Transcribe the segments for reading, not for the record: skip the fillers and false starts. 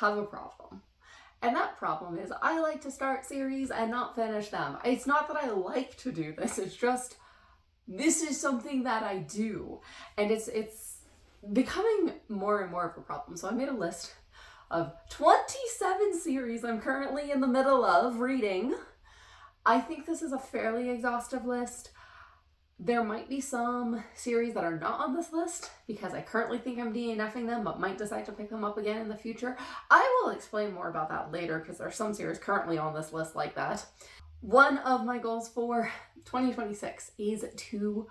have a problem. And that problem is I like to start series and not finish them. It's not that I like to do this, it's just this is something that I do. And it's becoming more and more of a problem. So I made a list of 27 series I'm currently in the middle of reading. I think this is a fairly exhaustive list. There might be some series that are not on this list because I currently think I'm DNFing them, but might decide to pick them up again in the future. I will explain more about that later because there are some series currently on this list like that. One of my goals for 2026 is to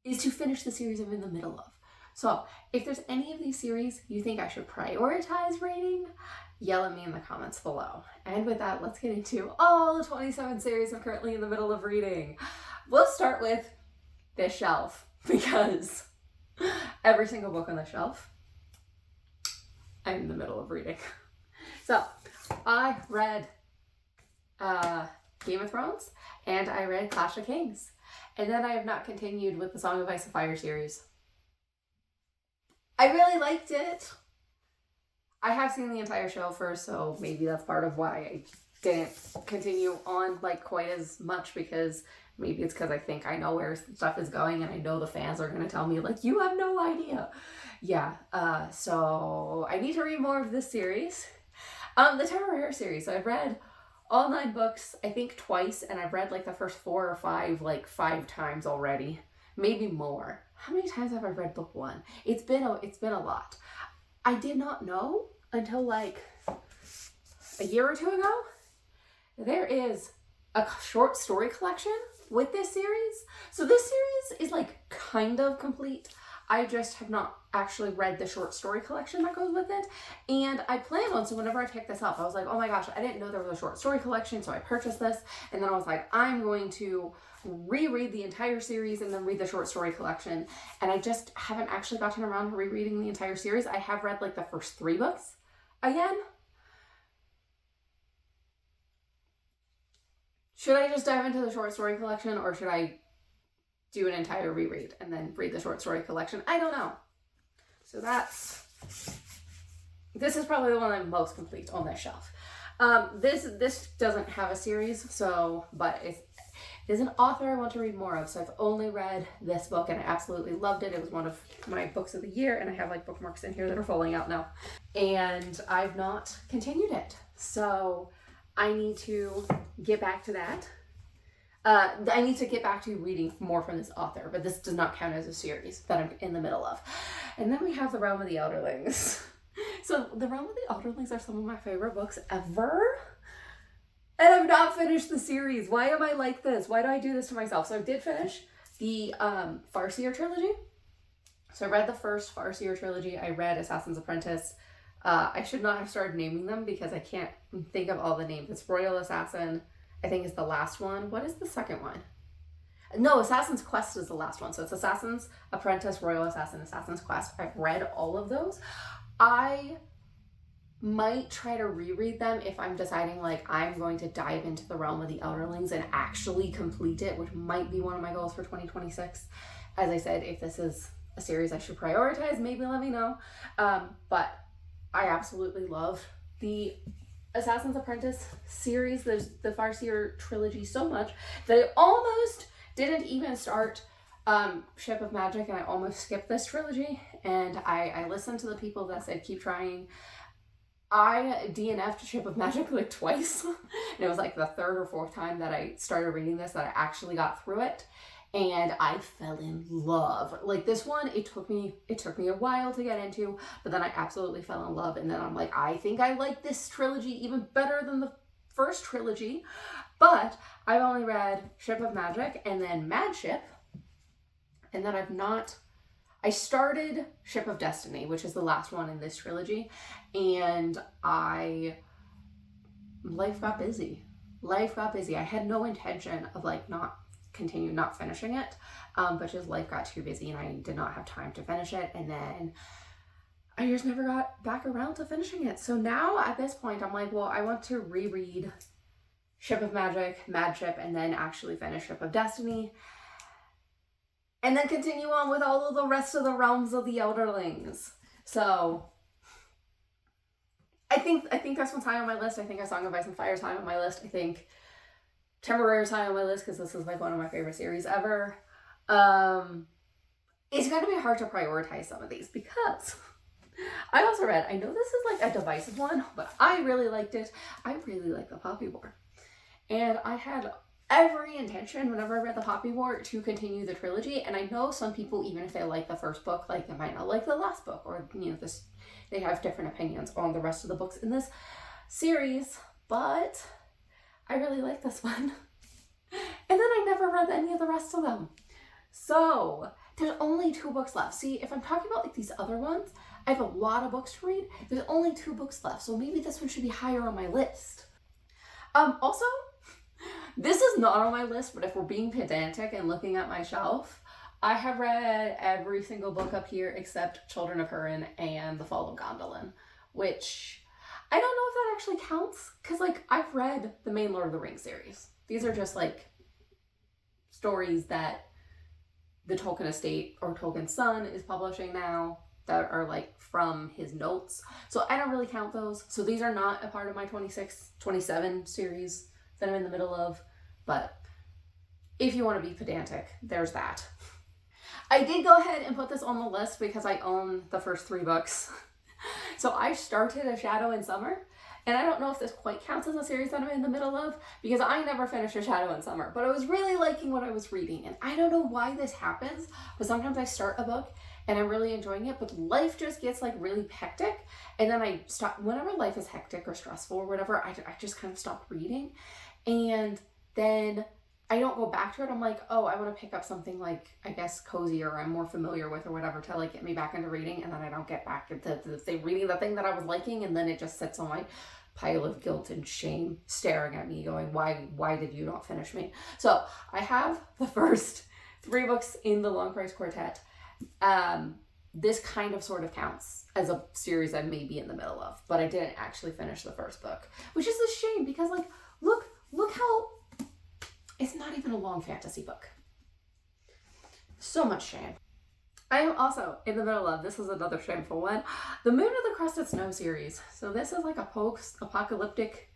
finish the series I'm in the middle of. So if there's any of these series you think I should prioritize reading, yell at me in the comments below. And with that, let's get into all the 27 series I'm currently in the middle of reading. We'll start with this shelf because every single book on the shelf I'm in the middle of reading. So I read Game of Thrones and I read Clash of Kings. And then I have not continued with the Song of Ice and Fire series. I really liked it. I have seen the entire show first, so maybe that's part of why I didn't continue on like quite as much, because maybe it's because I think I know where stuff is going and I know the fans are going to tell me like, you have no idea. Yeah, so I need to read more of this series. The Temeraire series, so I've read all 9 books, I think twice, and I've read like the first 4 or 5, like 5 times already. Maybe more. How many times have I read book 1? It's been a lot. I did not know until like a year or 2 ago. There is a short story collection with this series. So this series is like kind of complete. I just have not actually read the short story collection that goes with it. And I planned on, so whenever I picked this up, I was like, oh my gosh, I didn't know there was a short story collection. So I purchased this. And then I was like, I'm going to reread the entire series and then read the short story collection. And I just haven't actually gotten around to rereading the entire series. I have read like the first 3 books again. Should I just dive into the short story collection, or should I do an entire reread and then read the short story collection? I don't know. So this is probably the one I'm most complete on this shelf. This doesn't have a series, but it is an author I want to read more of. So I've only read this book and I absolutely loved it. It was one of my books of the year, and I have like bookmarks in here that are falling out now. And I've not continued it. So I need to get back to that. I need to get back to reading more from this author, but this does not count as a series that I'm in the middle of. And then we have The Realm of the Elderlings. So The Realm of the Elderlings are some of my favorite books ever. And I've not finished the series. Why am I like this? Why do I do this to myself? So I did finish the Farseer trilogy. So I read the first Farseer trilogy. I read Assassin's Apprentice. I should not have started naming them because I can't think of all the names. It's Royal Assassin, I think, is the last one. What is the second one? No, Assassin's Quest is the last one. So it's Assassin's Apprentice, Royal Assassin, Assassin's Quest. I've read all of those. I might try to reread them if I'm deciding like I'm going to dive into The Realm of the Elderlings and actually complete it, which might be one of my goals for 2026. As I said, if this is a series I should prioritize, maybe let me know. But I absolutely love the Assassin's Apprentice series, the Farseer trilogy, so much that I almost didn't even start Ship of Magic, and I almost skipped this trilogy. And I listened to the people that said keep trying. I DNF'd Ship of Magic like twice, and it was like the 3rd or 4th time that I started reading this that I actually got through it, and I fell in love. Like this one, it took me a while to get into, but then I absolutely fell in love, and then I'm like, I think I like this trilogy even better than the first trilogy. But I've only read Ship of Magic and then Mad Ship, and then I started Ship of Destiny, which is the last one in this trilogy, and life got busy. I had no intention of like not finishing it, but just life got too busy and I did not have time to finish it, and then I just never got back around to finishing it. So now at this point I'm like, well, I want to reread Ship of Magic, Mad Ship, and then actually finish Ship of Destiny, and then continue on with all of the rest of the Realms of the Elderlings. So I think this one's high on my list. I think A Song of Ice and Fire is high on my list. I think Temporary is high on my list because this is like one of my favorite series ever. It's going to be hard to prioritize some of these because I also read, I know this is like a divisive one, but I really liked it. I really like The Poppy War. And I had every intention whenever I read The Poppy War to continue the trilogy. And I know some people, even if they like the first book, like they might not like the last book, or they have different opinions on the rest of the books in this series, but I really like this one. And then I never read any of the rest of them. So there's only 2 books left. See, if I'm talking about like these other ones, I have a lot of books to read. There's only 2 books left. So maybe this one should be higher on my list. Also, this is not on my list, but if we're being pedantic and looking at my shelf, I have read every single book up here except Children of Húrin and The Fall of Gondolin, which I don't know if that actually counts, because like I've read the main Lord of the Rings series. These are just like stories that the Tolkien estate or Tolkien's son is publishing now that are like from his notes. So I don't really count those. So these are not a part of my 27 series that I'm in the middle of. But if you want to be pedantic, there's that. I did go ahead and put this on the list because I own the first 3 books. So I started A Shadow in Summer. And I don't know if this quite counts as a series that I'm in the middle of because I never finished A Shadow in Summer, but I was really liking what I was reading. And I don't know why this happens, but sometimes I start a book and I'm really enjoying it, but life just gets like really hectic. And then I stop, whenever life is hectic or stressful or whatever, I just kind of stop reading. And then I don't go back to it. I'm like, oh, I want to pick up something like, I guess, cozy or I'm more familiar with or whatever to like get me back into reading. And then I don't get back into reading the thing that I was liking. And then it just sits on my pile of guilt and shame staring at me going, why did you not finish me? So I have the first 3 books in the Long Price Quartet. This kind of sort of counts as a series I may be in the middle of, but I didn't actually finish the first book, which is a shame because like, look how it's not even a long fantasy book. So much shame. I am also in the middle of, this is another shameful one, the Moon of the Crusted Snow series. So this is like a post-apocalyptic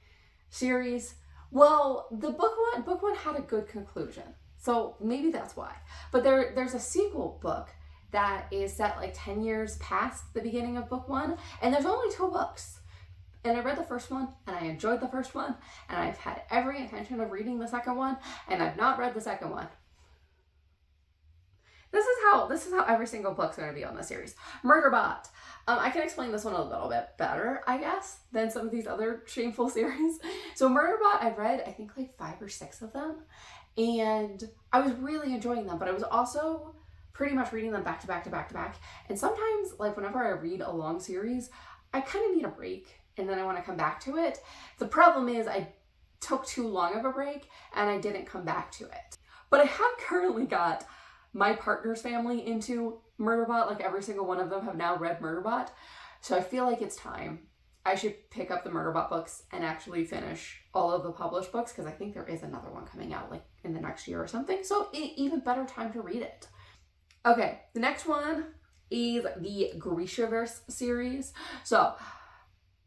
series. Well, the book one had a good conclusion. So maybe that's why. But there's a sequel book that is set like 10 years past the beginning of book 1. And there's only 2 books. And I read the first one and I enjoyed the first one. And I've had every intention of reading the second one. And I've not read the second one. This is how every single book's going to be on this series. Murderbot. I can explain this one a little bit better, I guess, than some of these other shameful series. So Murderbot, I've read, I think like 5 or 6 of them. And I was really enjoying them, but I was also pretty much reading them back to back to back to back. And sometimes, like whenever I read a long series, I kind of need a break and then I want to come back to it. The problem is I took too long of a break and I didn't come back to it. But I have currently got my partner's family into Murderbot. Like every single one of them have now read Murderbot. So I feel like it's time. I should pick up the Murderbot books and actually finish all of the published books because I think there is another one coming out like in the next year or something. So even better time to read it. Okay, the next one is the Grishaverse series. So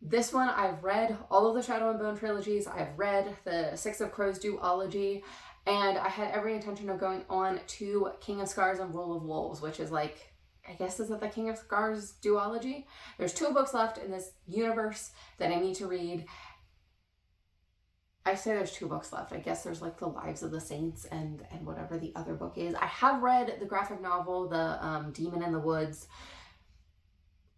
this one, I've read all of the Shadow and Bone trilogies. I've read the Six of Crows duology. And I had every intention of going on to King of Scars and Rule of Wolves, which is like, I guess is it the King of Scars duology? There's 2 books left in this universe that I need to read. I say there's 2 books left. I guess there's like the Lives of the Saints and whatever the other book is. I have read the graphic novel, the Demon in the Woods.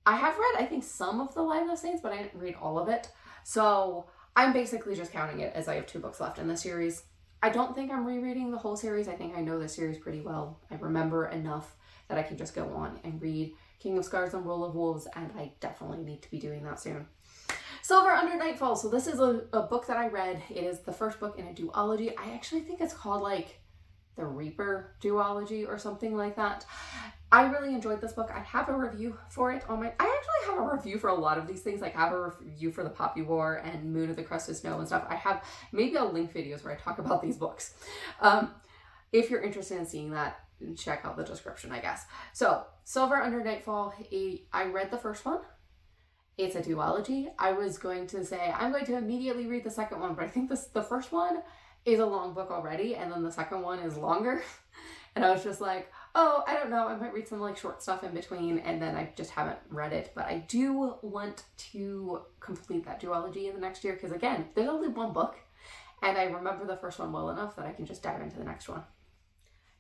I have read, I think, some of the Lives of the Saints, but I didn't read all of it. So I'm basically just counting it as I have 2 books left in the series. I don't think I'm rereading the whole series. I think I know the series pretty well. I remember enough that I can just go on and read King of Scars and Rule of Wolves, and I definitely need to be doing that soon. Silver Under Nightfall. So this is a book that I read. It is the first book in a duology. I actually think it's called like the Reaper duology or something like that. I really enjoyed this book. I have a review for it on my... I actually have a review for a lot of these things. Like I have a review for The Poppy War and Moon of the Crusted Snow and stuff. I have... Maybe I'll link videos where I talk about these books. If you're interested in seeing that, check out the description, I guess. So, Silver Under Nightfall, I read the first one. it's a duology. I was going to say I'm going to immediately read the second one, but I think the first one is a long book already, and then the second one is longer. And I was just like, oh, I don't know, I might read some like short stuff in between, and then I just haven't read it. But I do want to complete that duology in the next year, because again, there's only one book, and I remember the first one well enough that I can just dive into the next one.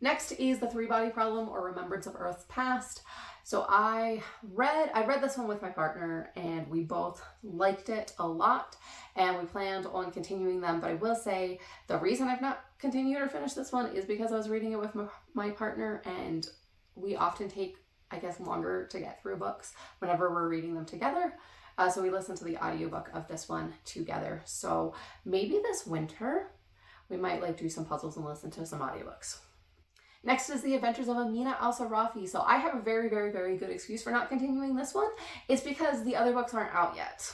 Next is The Three-Body Problem, or Remembrance of Earth's Past. So I read this one with my partner, and we both liked it a lot, and we planned on continuing them. But I will say the reason I've not continued or finished this one is because I was reading it with my partner, and we often take, I guess, longer to get through books whenever we're reading them together. So we listened to the audiobook of this one together. So maybe this winter we might like do some puzzles and listen to some audiobooks. Next is The Adventures of Amina Al-Sarafi. So I have a very, very, very good excuse for not continuing this one. It's because the other books aren't out yet.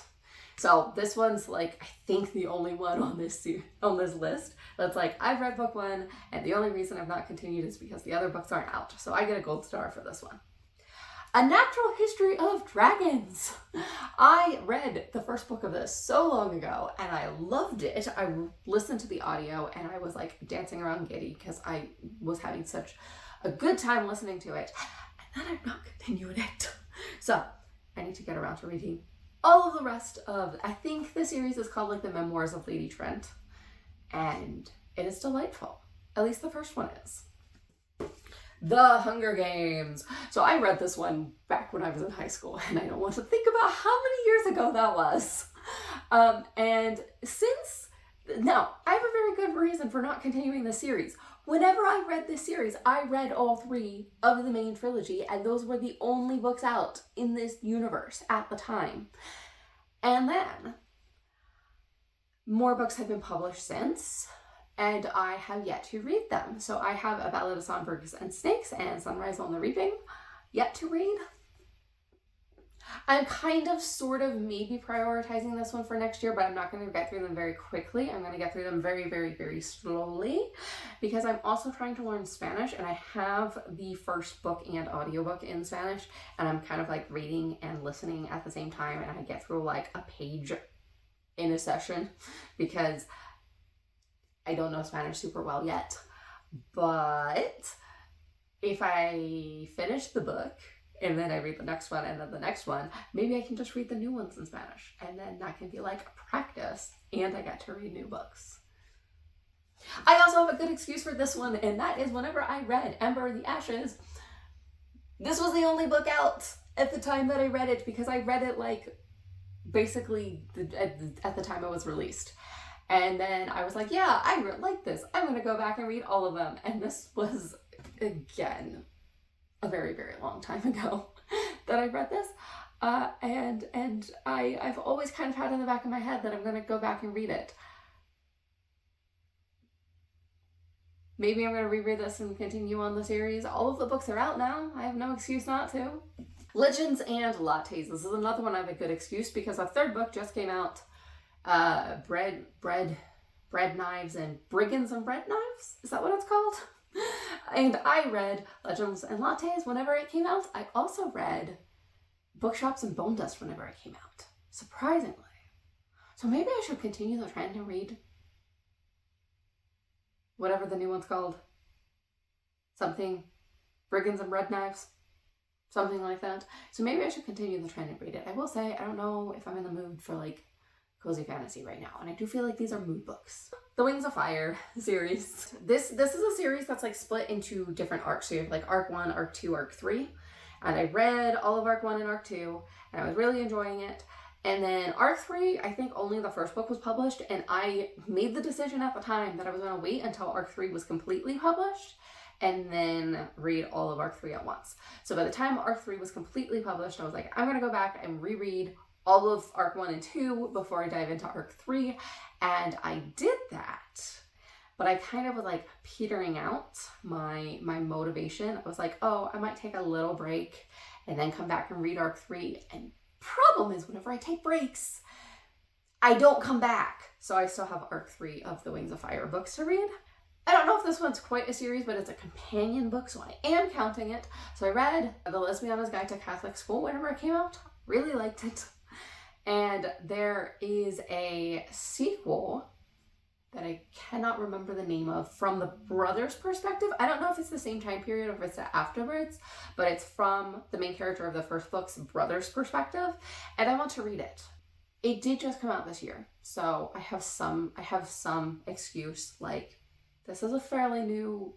So this one's like, I think the only one on this list that's like, I've read book one, and the only reason I've not continued is because the other books aren't out. So I get a gold star for this one. A Natural History of Dragons. I read the first book of this so long ago, and I loved it. I listened to the audio, and I was like dancing around giddy because I was having such a good time listening to it. And then I've not continued it. So I need to get around to reading all of the rest of, I think the series is called like The Memoirs of Lady Trent, and it is delightful. At least the first one is. The Hunger Games. So I read this one back when I was in high school, and I don't want to think about how many years ago that was. And since, now, I have a very good reason for not continuing the series. Whenever I read this series, I read all 3 of the main trilogy, and those were the only books out in this universe at the time. And then, more books have been published since, and I have yet to read them. So I have A Ballad of Songbirds and Snakes and Sunrise on the Reaping yet to read. I'm kind of sort of maybe prioritizing this one for next year, but I'm not going to get through them very quickly. I'm going to get through them very, very, very slowly, because I'm also trying to learn Spanish, and I have the first book and audiobook in Spanish, and I'm kind of like reading and listening at the same time, and I get through like a page in a session because I don't know Spanish super well yet. But if I finish the book and then I read the next one and then the next one, maybe I can just read the new ones in Spanish, and then that can be like practice, and I get to read new books. I also have a good excuse for this one, and that is whenever I read Ember of the Ashes, this was the only book out at the time that I read it, because I read it like basically at the time it was released. And then I was like, yeah, I like this. I'm going to go back and read all of them. And this was, again, a very, very long time ago that I read this. And I've always kind of had in the back of my head that I'm going to go back and read it. Maybe I'm going to reread this and continue on the series. All of the books are out now. I have no excuse not to. Legends and Lattes. This is another one I have a good excuse, because a third book just came out. Bread Knives and Brigands and Bread Knives? Is that what it's called? And I read Legends and Lattes whenever it came out. I also read Bookshops and Bone Dust whenever it came out, surprisingly. So maybe I should continue the trend and read whatever the new one's called. Something, Brigands and Bread Knives, something like that. So maybe I should continue the trend and read it. I will say, I don't know if I'm in the mood for like cozy fantasy right now, and I do feel like these are mood books. The Wings of Fire series. This is a series that's like split into different arcs. So you have like arc 1, arc 2, arc 3. And I read all of arc 1 and arc 2, and I was really enjoying it. And then arc 3, I think only the first book was published, and I made the decision at the time that I was going to wait until arc 3 was completely published and then read all of arc 3 at once. So by the time arc 3 was completely published, I was like, I'm going to go back and reread all of arc 1 and 2 before I dive into arc 3, and I did that. But I kind of was like petering out my motivation. I was like, oh, I might take a little break and then come back and read arc 3. And problem is, whenever I take breaks, I don't come back. So I still have arc 3 of the Wings of Fire books to read. I don't know if this one's quite a series, but it's a companion book, so I am counting it. So I read The Lesbiana's Guide to Catholic School whenever it came out. Really liked it. And there is a sequel that I cannot remember the name of from the brother's perspective. I don't know if it's the same time period or if it's afterwards, but it's from the main character of the first book's brother's perspective, and I want to read it. It did just come out this year, so I have some excuse, like, this is a fairly new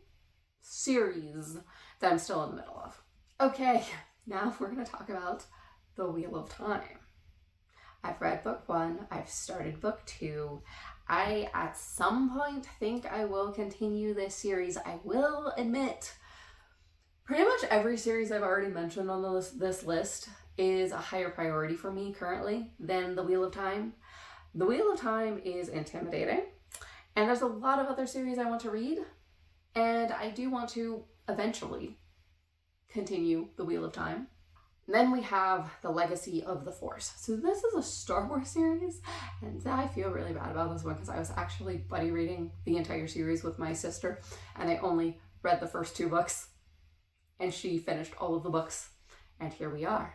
series that I'm still in the middle of. Okay, now we're going to talk about The Wheel of Time. I've read book 1, I've started book 2. I, at some point, think I will continue this series. I will admit, pretty much every series I've already mentioned on this list is a higher priority for me currently than The Wheel of Time. The Wheel of Time is intimidating, and there's a lot of other series I want to read, and I do want to eventually continue The Wheel of Time. Then we have The Legacy of the Force. So this is a Star Wars series, and I feel really bad about this one because I was actually buddy reading the entire series with my sister, and I only read the first 2 books, and she finished all of the books, and here we are.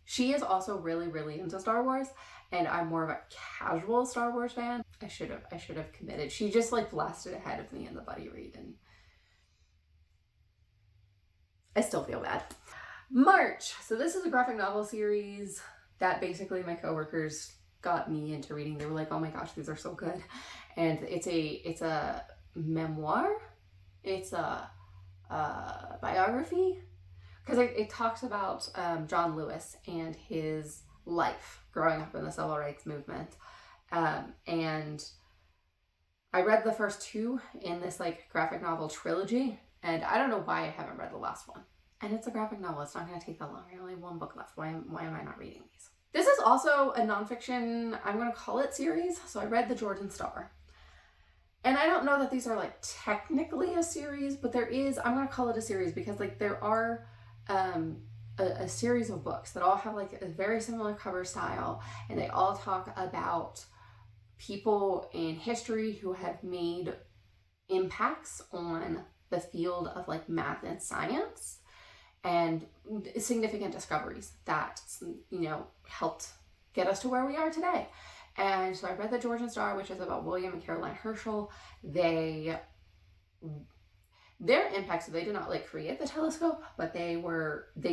She is also really, really into Star Wars, and I'm more of a casual Star Wars fan. I should have committed. She just like blasted ahead of me in the buddy read, and I still feel bad. March. So this is a graphic novel series that basically my coworkers got me into reading. They were like, oh my gosh, these are so good. And it's a memoir. It's a biography. Because it talks about John Lewis and his life growing up in the civil rights movement. And I read the first 2 in this like graphic novel trilogy. And I don't know why I haven't read the last one. And it's a graphic novel. It's not going to take that long. I only have 1 book left. Why am I not reading these? This is also a nonfiction, I'm going to call it series. So I read The Jordan Star. And I don't know that these are like technically a series, but there is, I'm going to call it a series because like there are a series of books that all have like a very similar cover style. And they all talk about people in history who have made impacts on the field of like math and science, and significant discoveries that, you know, helped get us to where we are today. And so I read The Jordan Star, which is about William and Caroline Herschel. Their impact, so they did not like create the telescope, but they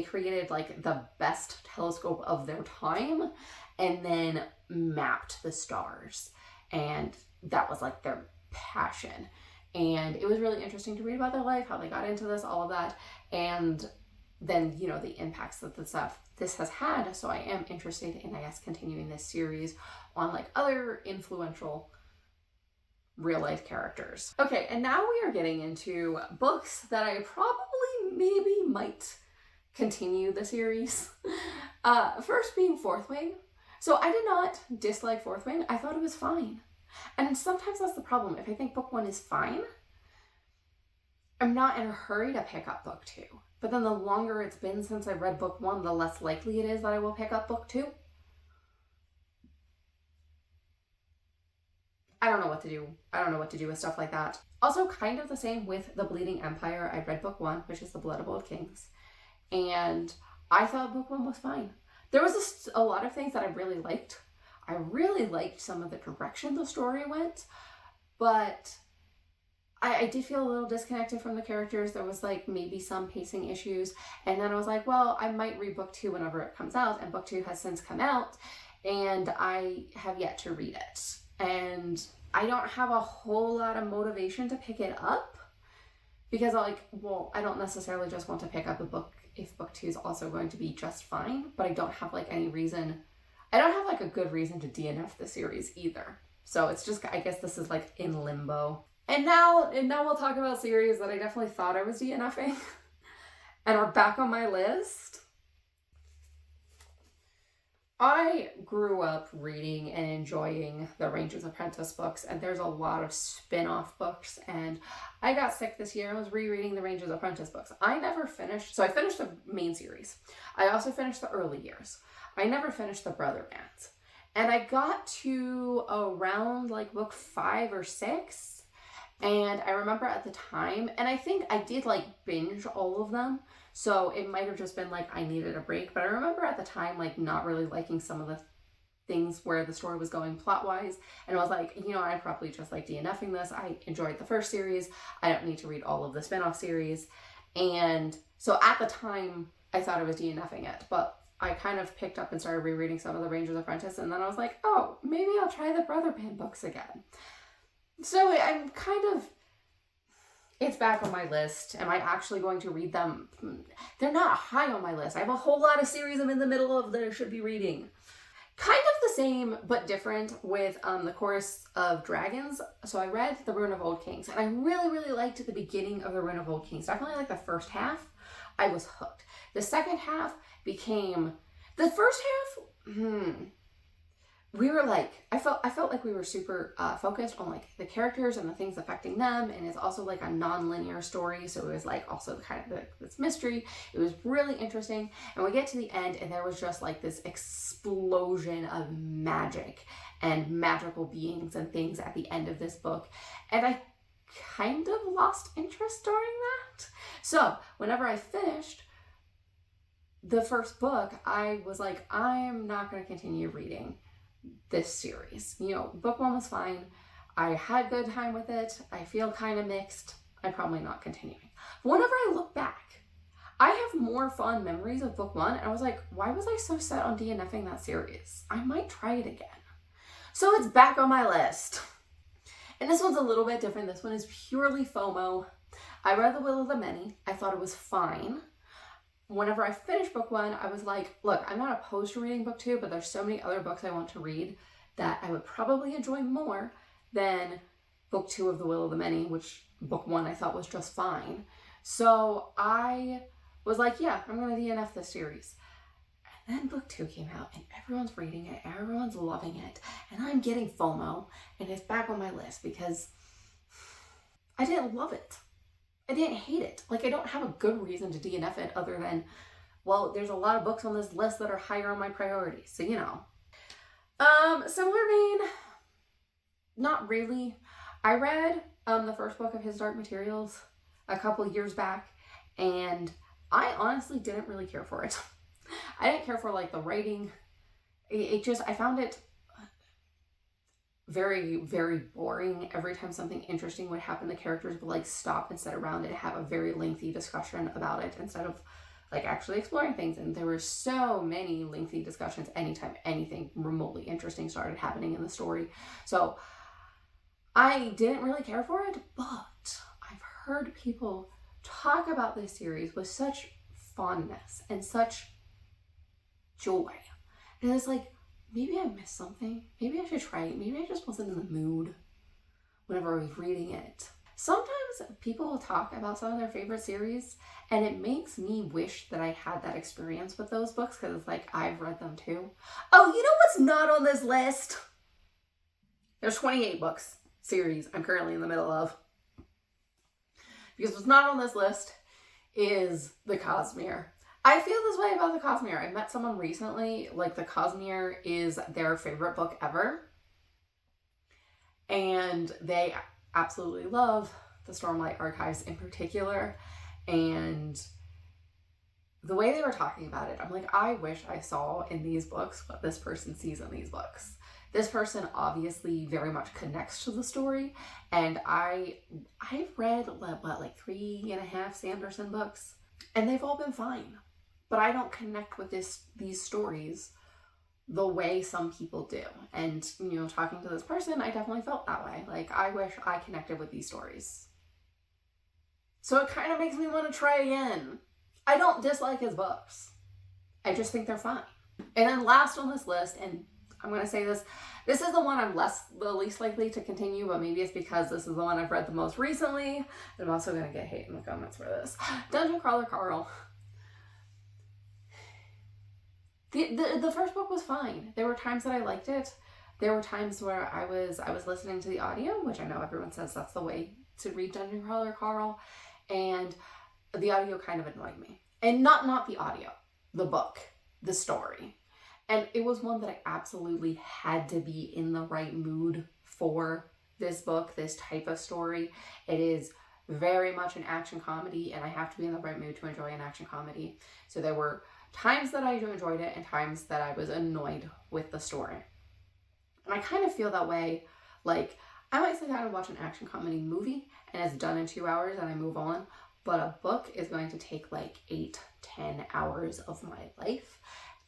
created like the best telescope of their time and then mapped the stars. And that was like their passion. And it was really interesting to read about their life, how they got into this, all of that. And then, you know, the impacts that this has had. So I am interested in, I guess, continuing this series on like other influential real life characters. Okay, and now we are getting into books that I probably maybe might continue the series. First being Fourth Wing. So I did not dislike Fourth Wing. I thought it was fine. And sometimes that's the problem. If I think book 1 is fine, I'm not in a hurry to pick up book 2. But then the longer it's been since I've read book 1, the less likely it is that I will pick up book 2. I don't know what to do. I don't know what to do with stuff like that. Also, kind of the same with The Bleeding Empire. I read book 1, which is The Blood of Old Kings. And I thought book 1 was fine. There was a lot of things that I really liked. I really liked some of the direction the story went, but I did feel a little disconnected from the characters. There was like maybe some pacing issues. And then I was like, well, I might read book 2 whenever it comes out. And book 2 has since come out and I have yet to read it. And I don't have a whole lot of motivation to pick it up because I don't necessarily just want to pick up a book if book 2 is also going to be just fine, but I don't have like any reason. I don't have like a good reason to DNF the series either. So it's just, I guess this is like in limbo. And now we'll talk about series that I definitely thought I was DNFing and are back on my list. I grew up reading and enjoying the Ranger's Apprentice books, and there's a lot of spin-off books, and I got sick this year and was rereading the Ranger's Apprentice books. I finished the main series. I also finished the early years. I never finished the Brother Bands. And I got to around like book 5 or 6, and I remember at the time, and I think I did like binge all of them, so it might have just been like I needed a break, but I remember at the time like not really liking some of the things where the story was going plot-wise, and I was like, you know, I probably just like DNFing this. I enjoyed the first series. I don't need to read all of the spin-off series. And so at the time, I thought I was DNFing it, but I kind of picked up and started rereading some of the Ranger's Apprentice, and then I was like, oh, maybe I'll try the Brother Band books again. So I'm kind of, it's back on my list. Am I actually going to read them? They're not high on my list. I have a whole lot of series I'm in the middle of that I should be reading. Kind of the same, but different with the Chorus of Dragons. So I read The Ruin of Old Kings, and I really, really liked the beginning of The Ruin of Old Kings. Definitely like the first half, I was hooked. The second half became, the first half, we were like, I felt like we were super focused on like the characters and the things affecting them, and it's also like a non-linear story, so it was like also kind of this mystery. It was really interesting, and we get to the end, and there was just like this explosion of magic and magical beings and things at the end of this book, and I kind of lost interest during that. So whenever I finished the first book, I was like, I'm not going to continue reading this series. You know, book one was fine. I had a good time with it. I feel kind of mixed. I'm probably not continuing. Whenever I look back, I have more fond memories of book one, and I was like, why was I so set on DNFing that series? I might try it again. So it's back on my list. And this one's a little bit different. This one is purely FOMO. I read The Will of the Many. I thought it was fine. Whenever I finished book one, I was like, look, I'm not opposed to reading book two, but there's so many other books I want to read that I would probably enjoy more than book two of The Will of the Many, which book one I thought was just fine. So I was like, yeah, I'm going to DNF this series. And then book two came out, and everyone's reading it, everyone's loving it, and I'm getting FOMO, and it's back on my list because I didn't love it. I didn't hate it. Like, I don't have a good reason to DNF it other than, well, there's a lot of books on this list that are higher on my priorities. So, you know. Similar vein, not really. I read the first book of His Dark Materials a couple years back, and I honestly didn't really care for it. I didn't care for, like, the writing. I found it very, very boring. Every time something interesting would happen, the characters would like stop and sit around and have a very lengthy discussion about it instead of like actually exploring things. And there were so many lengthy discussions anytime anything remotely interesting started happening in the story. So I didn't really care for it, but I've heard people talk about this series with such fondness and such joy. And it's like, maybe I missed something. Maybe I should try it. Maybe I just wasn't in the mood whenever I was reading it. Sometimes people will talk about some of their favorite series, and it makes me wish that I had that experience with those books, because it's like, I've read them too. Oh, you know what's not on this list? There's 28 books series I'm currently in the middle of. Because what's not on this list is The Cosmere. I feel this way about The Cosmere. I met someone recently, like The Cosmere is their favorite book ever. And they absolutely love the Stormlight Archives in particular. And the way they were talking about it, I'm like, I wish I saw in these books what this person sees in these books. This person obviously very much connects to the story. And I've read, like 3.5 Sanderson books. And they've all been fine. But I don't connect with these stories the way some people do. And, you know, talking to this person, I definitely felt that way. Like, I wish I connected with these stories. So it kind of makes me want to try again. I don't dislike his books. I just think they're fine. And then last on this list, and I'm going to say this is the one I'm the least likely to continue, but maybe it's because this is the one I've read the most recently. And I'm also going to get hate in the comments for this. Dungeon Crawler Carl. The first book was fine. There were times that I liked it. There were times where I was listening to the audio, which I know everyone says that's the way to read Dungeon Crawler Carl, and the audio kind of annoyed me. And not the audio, the book, the story. And it was one that I absolutely had to be in the right mood for this book, this type of story. It is very much an action comedy, and I have to be in the right mood to enjoy an action comedy. So there were times that I enjoyed it and times that I was annoyed with the story. And I kind of feel that way, like, I might sit down and watch an action comedy movie and it's done in 2 hours and I move on, but a book is going to take like 8-10 hours of my life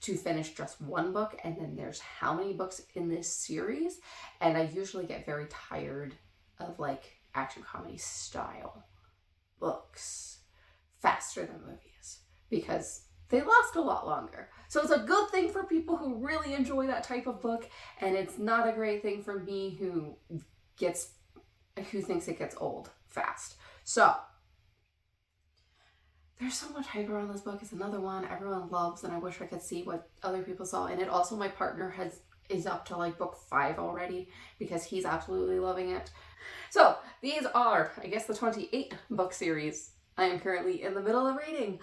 to finish just one book, and then there's how many books in this series, and I usually get very tired of like action comedy style books faster than movies because they last a lot longer. So it's a good thing for people who really enjoy that type of book, and it's not a great thing for me who thinks it gets old fast. So there's so much hype around this book. It's another one everyone loves, and I wish I could see what other people saw in it. Also, my partner is up to like book 5 already because he's absolutely loving it. So these are, I guess, the 28 book series I am currently in the middle of reading.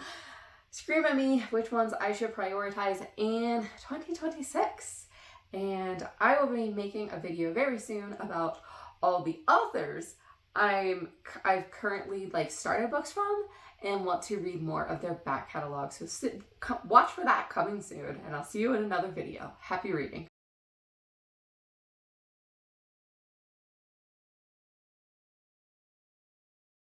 Scream at me which ones I should prioritize in 2026. And I will be making a video very soon about all the authors I've currently like started books from and want to read more of their back catalog. So watch for that coming soon, and I'll see you in another video. Happy reading.